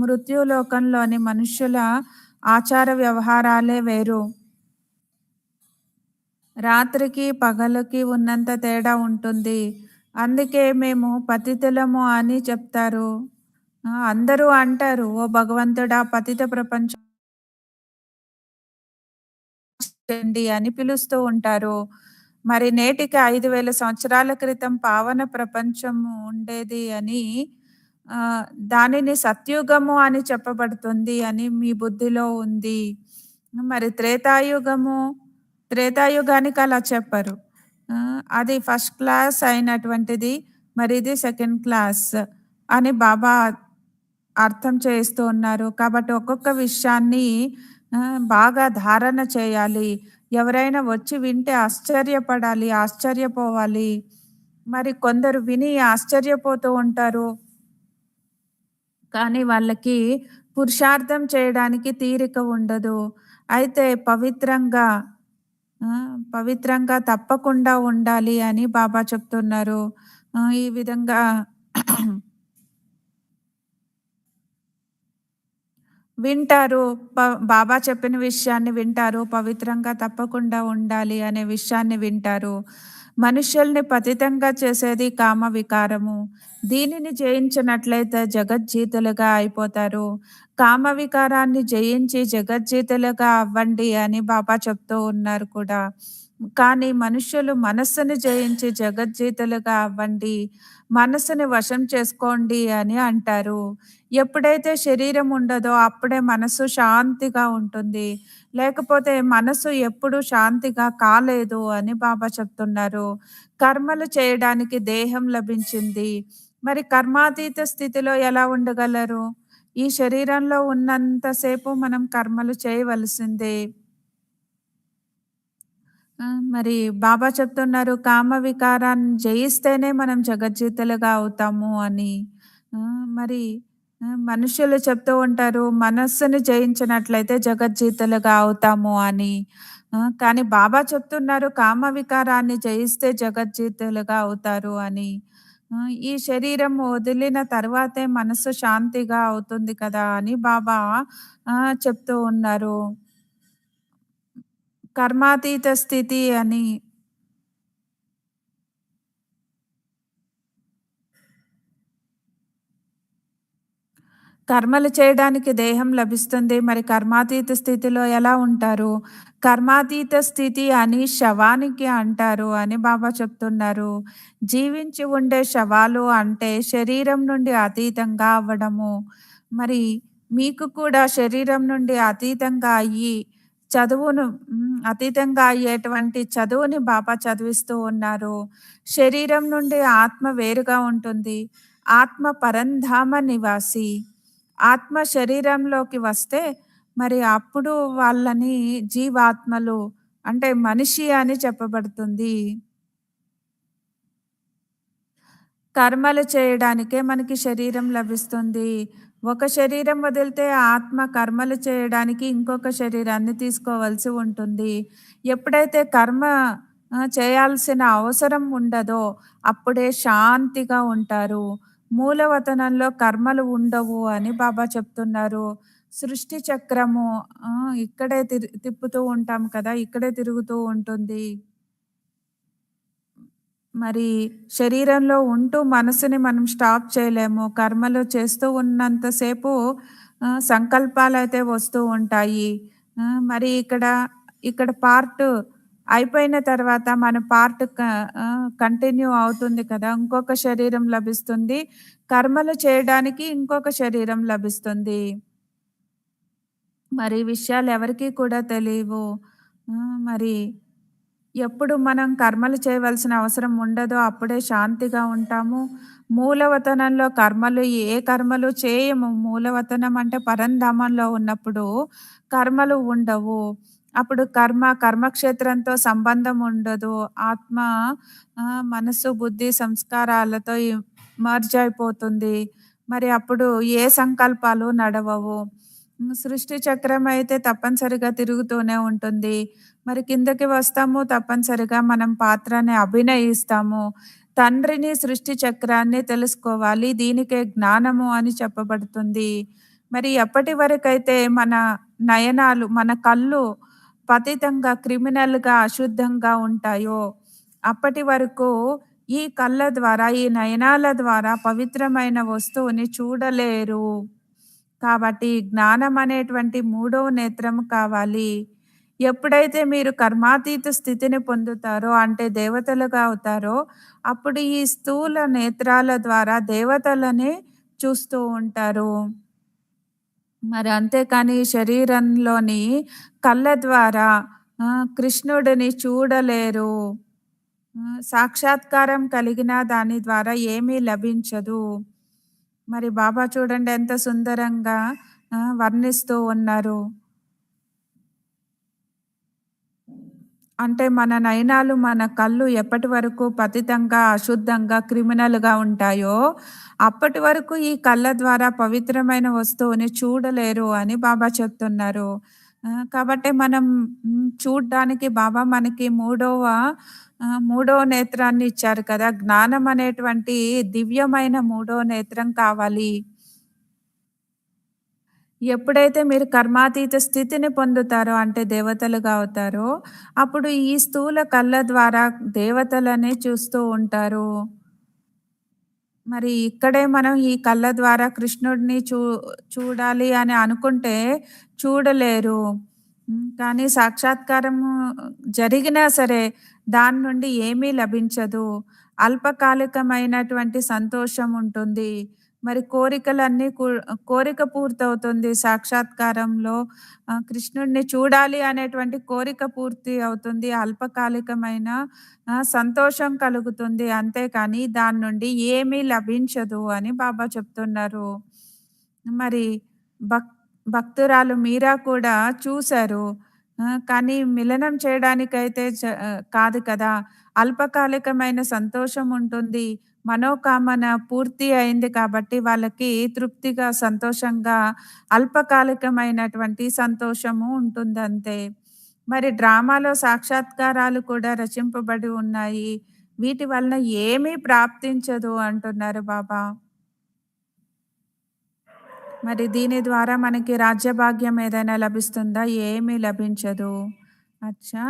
మృత్యులోకంలోని మనుష్యుల ఆచార వ్యవహారాలే వేరు. రాత్రికి, పగలుకి ఉన్నంత తేడా ఉంటుంది. అందుకే మేము పతితులము అని చెప్తారు. అందరూ అంటారు, "ఓ భగవంతుడా! పతిత ప్రపంచం చేయండి" అని పిలుస్తూ ఉంటారు. మరి నేటికి 5000 సంవత్సరాల క్రితం పావన ప్రపంచం ఉండేది అని దానిని సత్యుగము అని చెప్పబడుతుంది అని మీ బుద్ధిలో ఉంది. మరి త్రేతాయుగానికి అలా చెప్పరు. అది ఫస్ట్ క్లాస్ అయినటువంటిది. మరి ఇది సెకండ్ క్లాస్ అని బాబా అర్థం చేస్తూ ఉన్నారు. కాబట్టి ఒక్కొక్క విషయాన్ని బాగా ధారణ చేయాలి. ఎవరైనా వచ్చి వింటే ఆశ్చర్యపడాలి, ఆశ్చర్యపోవాలి. మరి కొందరు విని ఆశ్చర్యపోతూ ఉంటారు. కానీ వాళ్ళకి పురుషార్థం చేయడానికి తీరిక ఉండదు. అయితే పవిత్రంగా తప్పకుండా ఉండాలి అని బాబా చెప్తున్నారు. ఈ విధంగా వింటారు. ప బాబా చెప్పిన విషయాన్ని వింటారు. పవిత్రంగా తప్పకుండా ఉండాలి అనే విషయాన్ని వింటారు. మనుష్యుల్ని పతితంగా చేసేది కామ వికారము. దీనిని జయించినట్లయితే జగజ్జీతులుగా అయిపోతారు. కామ వికారాన్ని జయించి జగజ్జీతులుగా అవ్వండి అని బాబా చెప్తూ ఉన్నారు కూడా. కానీ మనుష్యులు మనస్సుని జయించి జగజ్జీతులుగా అవ్వండి. మనస్సుని వశం చేసుకోండి అని అంటారు. ఎప్పుడైతే శరీరం ఉండదో అప్పుడే మనసు శాంతిగా ఉంటుంది. లేకపోతే మనసు ఎప్పుడూ శాంతిగా కాలేదు అని బాబా చెప్తున్నారు. కర్మలు చేయడానికి దేహం లభించింది. మరి కర్మాతీత స్థితిలో ఎలా ఉండగలరు? ఈ శరీరంలో ఉన్నంత సేపు మనం కర్మలు చేయవలసిందే. మరి బాబా చెప్తున్నారు కామ వికారాన్ని జయిస్తేనే మనం జగజ్జీతులుగా అవుతాము అని. మరి మనుషులు చెప్తూ ఉంటారు, మనస్సుని జయించినట్లయితే జగజ్జీతులుగా అవుతాము అని. కానీ బాబా చెప్తున్నారు, కామ వికారాన్ని జయిస్తే జగజ్జీతులుగా అవుతారు అని. ఈ శరీరం వదిలిన తర్వాతే మనసు శాంతిగా అవుతుంది కదా! అని బాబా చెప్తూ ఉన్నారు. కర్మాతీత స్థితి అని. కర్మలు చేయడానికి దేహం లభిస్తుంది. మరి కర్మాతీత స్థితిలో ఎలా ఉంటారు? కర్మాతీత స్థితి అని శవానికి అంటారు అని బాబా చెప్తున్నారు. జీవించి ఉండే శవాలు అంటే శరీరం నుండి అతీతంగా అవ్వడము. మరి మీకు కూడా శరీరం నుండి అతీతంగా అయ్యి అతీతంగా అయ్యేటువంటి చదువుని బాబా చదివిస్తూ ఉన్నారు. శరీరం నుండి ఆత్మ వేరుగా ఉంటుంది. ఆత్మ పరంధామ నివాసి. ఆత్మ శరీరంలోకి వస్తే మరి అప్పుడు వాళ్ళని జీవాత్మలు అంటే మనిషి అని చెప్పబడుతుంది. కర్మలు చేయడానికే మనకి శరీరం లభిస్తుంది. ఒక శరీరం వదిలితే ఆత్మ కర్మలు చేయడానికి ఇంకొక శరీరాన్ని తీసుకోవాల్సి ఉంటుంది. ఎప్పుడైతే కర్మ చేయాల్సిన అవసరం ఉండదో అప్పుడే శాంతిగా ఉంటారు. మూలవతనంలో కర్మలు ఉండవు అని బాబా చెప్తున్నారు. సృష్టి చక్రము ఇక్కడే తిప్పుతూ ఉంటాం కదా! ఇక్కడే తిరుగుతూ ఉంటుంది. మరి శరీరంలో ఉంటూ మనసుని మనం స్టాప్ చేయలేము. కర్మలు చేస్తూ ఉన్నంత సేపు సంకల్పాలైతే వస్తూ ఉంటాయి. మరి ఇక్కడ పార్ట్ అయిపోయిన తర్వాత మన పార్ట్ కంటిన్యూ అవుతుంది కదా! ఇంకొక శరీరం లభిస్తుంది. కర్మలు చేయడానికి ఇంకొక శరీరం లభిస్తుంది. మరి ఈ విషయాలు ఎవరికీ కూడా తెలీవు. మరి ఎప్పుడు మనం కర్మలు చేయవలసిన అవసరం ఉండదో అప్పుడే శాంతిగా ఉంటాము. మూలవతనంలో ఏ కర్మలు చేయము. మూలవతనం అంటే పరంధామంలో ఉన్నప్పుడు కర్మలు ఉండవు. అప్పుడు కర్మక్షేత్రంతో సంబంధం ఉండదు. ఆత్మ మనసు, బుద్ధి, సంస్కారాలతో మెర్జ్ అయిపోతుంది. మరి అప్పుడు ఏ సంకల్పాలు నడవవు. సృష్టి చక్రం అయితే తప్పనిసరిగా తిరుగుతూనే ఉంటుంది. మరి కిందకి వస్తాము. తప్పనిసరిగా మనం పాత్రని అభినయిస్తాము. తండ్రిని, సృష్టి చక్రాన్ని తెలుసుకోవాలి. దీనికే జ్ఞానము అని చెప్పబడుతుంది. మరి ఎప్పటి వరకైతే మన కళ్ళు పతితంగా, క్రిమినల్‌గా, అశుద్ధంగా ఉంటాయో, అప్పటి వరకు ఈ కళ్ళ ద్వారా, ఈ నయనాల ద్వారా పవిత్రమైన వస్తువుని చూడలేరు. కాబట్టి జ్ఞానం అనేటువంటి మూడవ నేత్రం కావాలి. ఎప్పుడైతే మీరు కర్మాతీత స్థితిని పొందుతారో అంటే దేవతలుగా అవుతారో, అప్పుడు ఈ స్థూల నేత్రాల ద్వారా దేవతలని చూస్తూ ఉంటారు. మరి అంతేకాని శరీరంలోని కళ్ళ ద్వారా కృష్ణుడిని చూడలేరు. సాక్షాత్కారం కలిగిన దాని ద్వారా ఏమీ లభించదు. మరి బాబా చూడండి ఎంత సుందరంగా వర్ణిస్తూ ఉన్నారు. అంటే మన నయనాలు, మన కళ్ళు ఎప్పటి వరకు పతితంగా, అశుద్ధంగా, క్రిమినల్‌గా ఉంటాయో, అప్పటి వరకు ఈ కళ్ళ ద్వారా పవిత్రమైన వస్తువుని చూడలేరు అని బాబా చెప్తున్నారు. కాబట్టే మనం చూడ్డానికి బాబా మనకి మూడవ నేత్రాన్ని ఇచ్చారు కదా! జ్ఞానం అనేటువంటి దివ్యమైన మూడో నేత్రం కావాలి. ఎప్పుడైతే మీరు కర్మాతీత స్థితిని పొందుతారో అంటే దేవతలుగా అవుతారో, అప్పుడు ఈ స్థూల కళ్ళ ద్వారా దేవతలనే చూస్తూ ఉంటారు. మరి ఇక్కడే మనం ఈ కళ్ళ ద్వారా కృష్ణుడిని చూడాలి అని అనుకుంటే చూడలేరు. కానీ సాక్షాత్కారము జరిగినా సరే దాని నుండి ఏమీ లభించదు. అల్పకాలికమైనటువంటి సంతోషం ఉంటుంది. మరి కోరిక పూర్తవుతుంది సాక్షాత్కారంలో. కృష్ణుడిని చూడాలి అనేటువంటి కోరిక పూర్తి అవుతుంది. అల్పకాలికమైన సంతోషం కలుగుతుంది. అంతేకాని దాని నుండి ఏమీ లభించదు అని బాబా చెప్తున్నారు. మరి భక్ భక్తురాలు మీరా కూడా చూసారు. కానీ మిలనం చేయడానికైతే కాదు కదా! అల్పకాలికమైన సంతోషం ఉంటుంది. మనోకామన పూర్తి అయింది కాబట్టి వాళ్ళకి తృప్తిగా, సంతోషంగా అల్పకాలికమైనటువంటి సంతోషము ఉంటుందంతే. మరి డ్రామాలో సాక్షాత్కారాలు కూడా రచింపబడి ఉన్నాయి. వీటి వలన ఏమీ ప్రాప్తించదు అంటున్నారు బాబా. మరి దీని ద్వారా మనకి రాజ్యభాగ్యం ఏదైనా లభిస్తుందా? ఏమీ లభించదు. అచ్చా!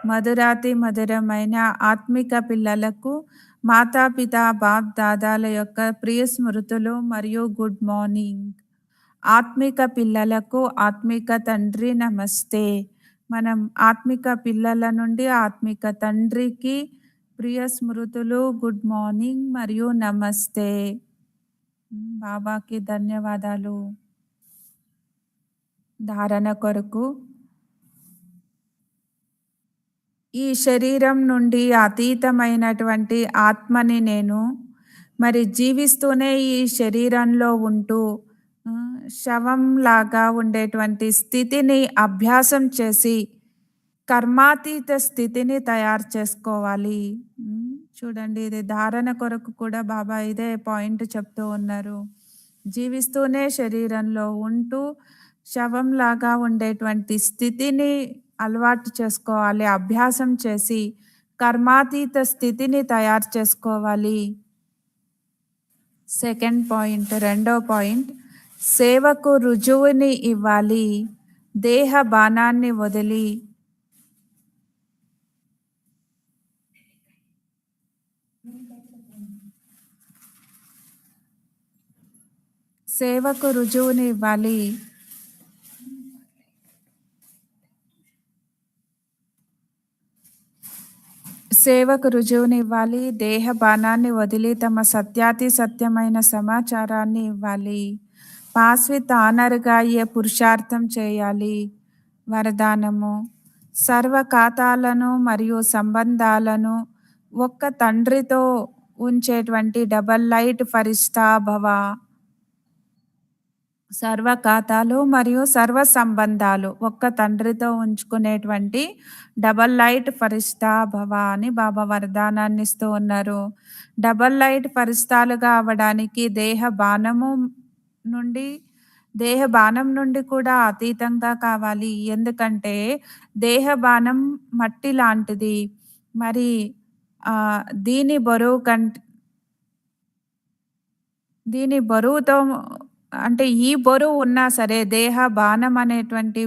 మధురాతి మధురమైన ఆత్మిక పిల్లలకు మాతాపిత, బాప్ దాదాల యొక్క ప్రియ స్మృతులు మరియు గుడ్ మార్నింగ్. ఆత్మిక పిల్లలకు ఆత్మిక తండ్రి నమస్తే. మనం ఆత్మిక పిల్లల నుండి ఆత్మిక తండ్రికి ప్రియ స్మృతులు, గుడ్ మార్నింగ్ మరియు నమస్తే. బాబాకి ధన్యవాదాలు. ధారణ కొరకు ఈ శరీరం నుండి అతీతమైనటువంటి ఆత్మని నేను. మరి జీవిస్తూనే ఈ శరీరంలో ఉంటూ శవంలాగా ఉండేటువంటి స్థితిని అభ్యాసం చేసి కర్మాతీత స్థితిని తయారు చేసుకోవాలి. చూడండి, ఇది ధారణ కొరకు కూడా బాబా ఇదే పాయింట్ చెప్తూ ఉన్నారు. జీవిస్తూనే శరీరంలో ఉంటూ శవంలాగా ఉండేటువంటి స్థితిని అలవాటు చేసుకోవాలి. అభ్యాసం చేసి కర్మాతీత స్థితిని తయారు చేసుకోవాలి. సెకండ్ పాయింట్, రెండో పాయింట్, సేవకు రుజువుని ఇవ్వాలి. దేహ బాణాన్ని వదిలి సేవకు రుజువుని ఇవ్వాలి. సేవకు రుజువునివ్వాలి. దేహ బాణాన్ని వదిలి తమ సత్యాతి సత్యమైన సమాచారాన్ని ఇవ్వాలి. పాస్ విత్ ఆనర్‌గా అయ్యే పురుషార్థం చేయాలి. వరదానము: సర్వ ఖాతాలను మరియు సంబంధాలను ఒక్క తండ్రితో ఉంచేటువంటి డబల్ లైట్ ఫరిష్తా భవ. సర్వ ఖాతాలు మరియు సర్వ సంబంధాలు ఒక్క తండ్రితో ఉంచుకునేటువంటి డబల్ లైట్ ఫరిష్తా భవ అని బాబా వరదానాన్ని ఇస్తూ ఉన్నారు. డబల్ లైట్ ఫరిస్తాలుగా అవ్వడానికి దేహ బాణం నుండి కూడా అతీతంగా కావాలి. ఎందుకంటే దేహ బాణం మట్టి లాంటిది. మరి దీని బరువు దీని బరువుతో, అంటే ఈ బరువు ఉన్నా సరే, దేహ బాణం అనేటువంటి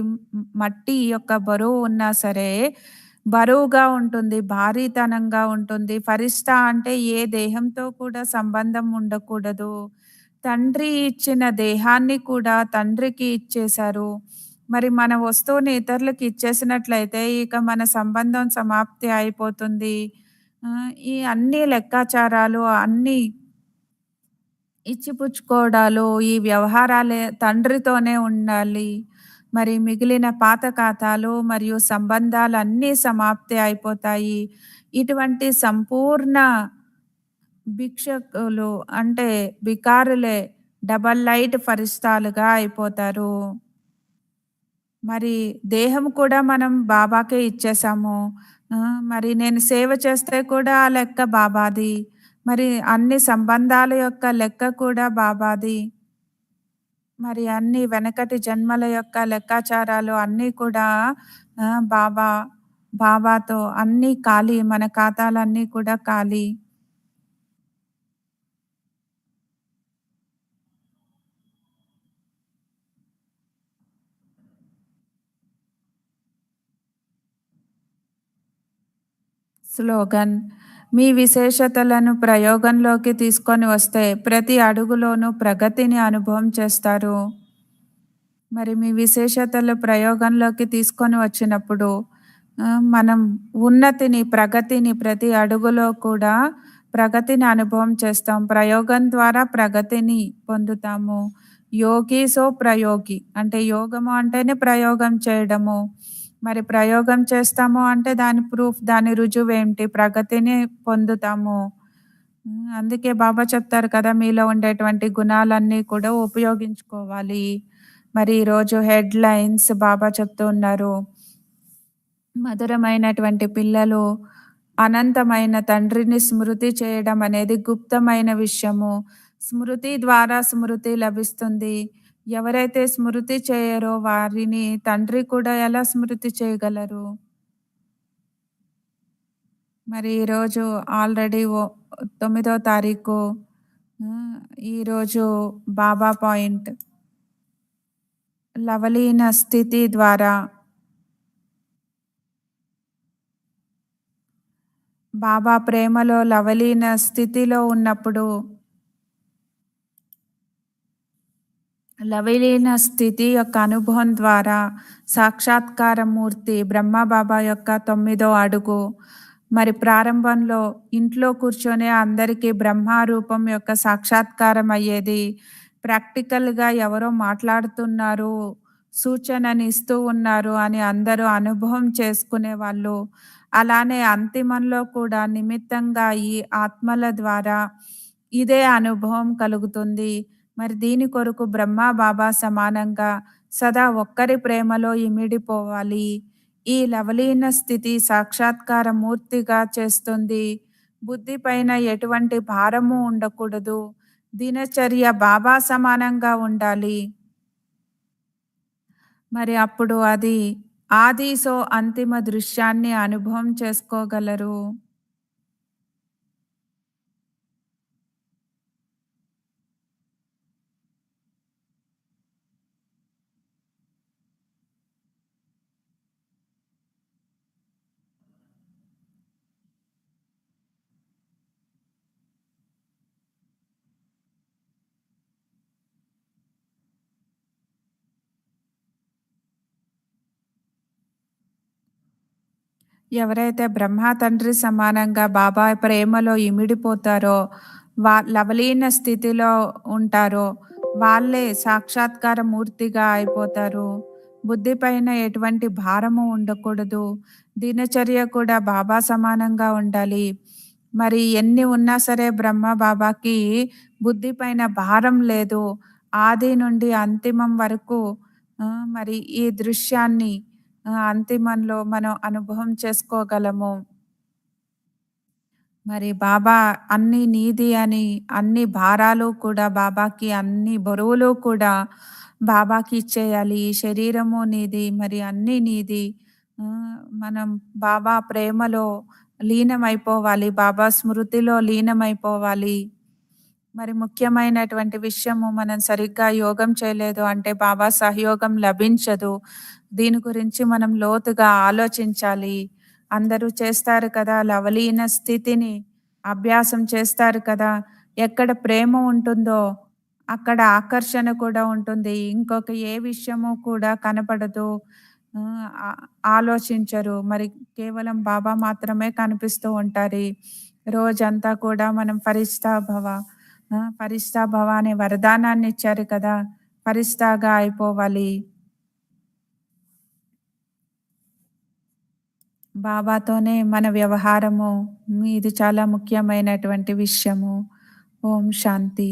మట్టి యొక్క బరువు ఉన్నా సరే బరువుగా ఉంటుంది, భారీతనంగా ఉంటుంది. ఫరిష్తా అంటే ఏ దేహంతో కూడా సంబంధం ఉండకూడదు. తండ్రి ఇచ్చిన దేహాన్ని కూడా తండ్రికి ఇచ్చేశారు. మరి మన వస్తువుని ఇతరులకు ఇచ్చేసినట్లయితే ఇక మన సంబంధం సమాప్తి అయిపోతుంది. ఈ అన్ని లెక్కాచారాలు, అన్నీ ఇచ్చిపుచ్చుకోవడాలు, ఈ వ్యవహారాలే తండ్రితోనే ఉండాలి. మరి మిగిలిన పాత ఖాతాలు మరియు సంబంధాలన్నీ సమాప్తి అయిపోతాయి. ఇటువంటి సంపూర్ణ భిక్షకులు అంటే బికారులే డబల్ లైట్ ఫరిష్తాలుగా అయిపోతారు. మరి దేహం కూడా మనం బాబాకే ఇచ్చేసాము. మరి నేను సేవ చేస్తే కూడా ఆ లెక్క బాబాది. మరి అన్ని సంబంధాల యొక్క లెక్క కూడా బాబాది. మరి అన్ని వెనకటి జన్మల యొక్క లెక్కాచారాలు అన్నీ కూడా బాబా బాబాతో అన్నీ ఖాళీ. మన ఖాతాలన్నీ కూడా ఖాళీ. స్లోగన్: మీ విశేషతలను ప్రయోగంలోకి తీసుకొని వస్తే ప్రతి అడుగులోనూ ప్రగతిని అనుభవం చేస్తారు. మరి మీ విశేషతలు ప్రయోగంలోకి తీసుకొని వచ్చినప్పుడు మనం ఉన్నతిని, ప్రగతిని ప్రతి అడుగులో కూడా ప్రగతిని అనుభవం చేస్తాం. ప్రయోగం ద్వారా ప్రగతిని పొందుతాము. యోగి సో ప్రయోగి అంటే యోగము అంటేనే ప్రయోగం చేయడము. మరి ప్రయోగం చేస్తాము అంటే దాని ప్రూఫ్, దాని రుజువేంటి? ప్రగతిని పొందుతాము. అందుకే బాబా చెప్తారు కదా, మీలో ఉండేటువంటి గుణాలన్నీ కూడా ఉపయోగించుకోవాలి. మరి ఈరోజు హెడ్‌లైన్స్ బాబా చెప్తూ ఉన్నారు. మధురమైనటువంటి పిల్లలు అనంతమైన తండ్రిని స్మృతి చేయడం అనేది గుప్తమైన విషయము. స్మృతి ద్వారా స్మృతి లభిస్తుంది. ఎవరైతే స్మృతి చేయరో వారిని తండ్రి కూడా ఎలా స్మృతి చేయగలరు? మరి ఈరోజు ఆల్రెడీ 9వ తారీఖు. హ్మ్. ఈరోజు బాబా పాయింట్. లవలీన స్థితి ద్వారా బాబా ప్రేమలో లవలీన స్థితిలో ఉన్నప్పుడు లవలీన స్థితి యొక్క అనుభవం ద్వారా సాక్షాత్కార మూర్తి బ్రహ్మబాబా యొక్క 9వ అడుగు. మరి ప్రారంభంలో ఇంట్లో కూర్చొనే అందరికీ బ్రహ్మారూపం యొక్క సాక్షాత్కారం అయ్యేది. ప్రాక్టికల్‌గా ఎవరో మాట్లాడుతున్నారు, సూచనని ఇస్తూ ఉన్నారు అని అందరూ అనుభవం చేసుకునేవాళ్ళు. అలానే అంతిమంలో కూడా నిమిత్తంగా ఈ ఆత్మల ద్వారా ఇదే అనుభవం కలుగుతుంది. మరి దీని కొరకు బ్రహ్మ, బాబా సమానంగా సదా ఒక్కరి ప్రేమలో ఇమిడిపోవాలి. ఈ లవలీన స్థితి సాక్షాత్కార మూర్తిగా చేస్తుంది. బుద్ధి పైన ఎటువంటి భారము ఉండకూడదు. దినచర్య బాబా సమానంగా ఉండాలి. మరి అప్పుడు అది ఆది అంతిమ దృశ్యాన్ని అనుభవం చేసుకోగలరు. ఎవరైతే బ్రహ్మ తండ్రి సమానంగా బాబా ప్రేమలో ఇమిడిపోతారో, లవలీన స్థితిలో ఉంటారో, వాళ్ళే సాక్షాత్కార మూర్తిగా అయిపోతారు. బుద్ధి పైన ఎటువంటి భారము ఉండకూడదు. దినచర్య కూడా బాబా సమానంగా ఉండాలి. మరి ఎన్ని ఉన్నా సరే బ్రహ్మ బాబాకి బుద్ధి పైన భారం లేదు. ఆది నుండి అంతిమం వరకు మరి ఈ దృశ్యాన్ని అంతిమంలో మనం అనుభవం చేసుకోగలము. మరి బాబా అన్నీ నీది అని అన్ని భారాలు కూడా బాబాకి అన్ని బరువులు కూడా బాబాకి ఇచ్చేయాలి. ఈ శరీరము నీది, మరి అన్నీ నీది. మనం బాబా ప్రేమలో లీనమైపోవాలి. బాబా స్మృతిలో లీనమైపోవాలి. మరి ముఖ్యమైనటువంటి విషయము మనం సరిగ్గా యోగం చేయలేదు అంటే బాబా సహయోగం లభించదు. దీని గురించి మనం లోతుగా ఆలోచించాలి. అందరూ చేస్తారు కదా! లవలీన స్థితిని అభ్యాసం చేస్తారు కదా! ఎక్కడ ప్రేమ ఉంటుందో అక్కడ ఆకర్షణ కూడా ఉంటుంది. ఇంకొక ఏ విషయము కూడా కనపడదు. ఆ ఆలోచించరు. మరి కేవలం బాబా మాత్రమే కనిపిస్తూ ఉంటారు. రోజంతా కూడా మనం ఫరిష్తా భవ, ఫరిష్తా భవ అనే వరదానాన్ని ఇచ్చారు కదా! ఫరిష్తాగా అయిపోవాలి. బాబాతోనే మన వ్యవహారము. ఇది చాలా ముఖ్యమైనటువంటి విషయము. ఓం శాంతి.